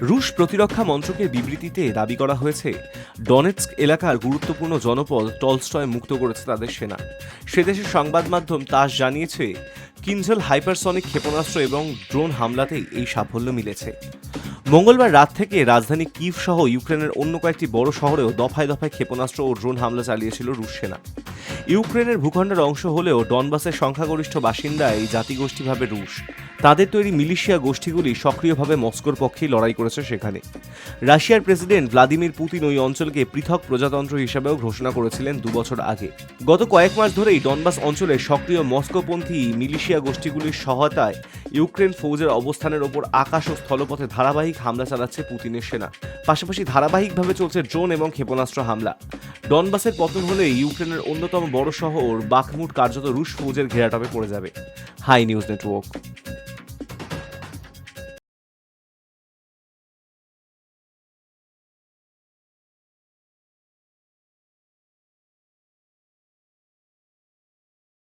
রুশ প্রতিরক্ষা মন্ত্রকের বিবৃতিতে দাবি করা হয়েছে, ডনেটস্ক এলাকার গুরুত্বপূর্ণ জনপদ টলস্টয় মুক্ত করেছে তাদের সেনা। সে দেশের সংবাদ মাধ্যম তাস জানিয়েছে, কিনঝল হাইপারসনিক ক্ষেপণাস্ত্র এবং ড্রোন হামলাতেই এই সাফল্য মিলেছে। মঙ্গলবার রাত থেকে রাজধানী কিভ সহ ইউক্রেনের অন্য কয়েকটি বড় শহরেও দফায় দফায় ক্ষেপণাস্ত্র ও ড্রোন হামলা চালিয়েছিল রুশ সেনা। ইউক্রেনের ভূখণ্ডের অংশ হলেও ডনবাসের সংখ্যাগরিষ্ঠ বাসিন্দা এই জাতিগোষ্ঠীভাবে রুশ। তাদের তৈরি মিলিশিয়া গোষ্ঠীগুলি সক্রিয়ভাবে মস্কোর পক্ষেই লড়াই করেছে সেখানে। রাশিয়ার প্রেসিডেন্ট ভ্লাদিমির পুতিন ওই অঞ্চলকে পৃথক প্রজাতন্ত্র হিসাবেও ঘোষণা করেছিলেন 2 বছর আগে। গত কয়েক মাস ধরেই ডনবাস অঞ্চলে সক্রিয় মস্কোপন্থী মিলিশিয়া গোষ্ঠীগুলির সহায়তায় ইউক্রেন ফৌজের অবস্থানের ওপর আকাশ ও স্থলপথে ধারাবাহিক হামলা চালাচ্ছে পুতিনের সেনা। পাশাপাশি ধারাবাহিকভাবে চলছে ড্রোন এবং ক্ষেপণাস্ত্র হামলা। ডনবাসের পতন হলে ইউক্রেনের অন্যতম বড় শহর বাখমুট কার্যত রুশ ফৌজের ঘেরাটপে পড়ে যাবে। High news network.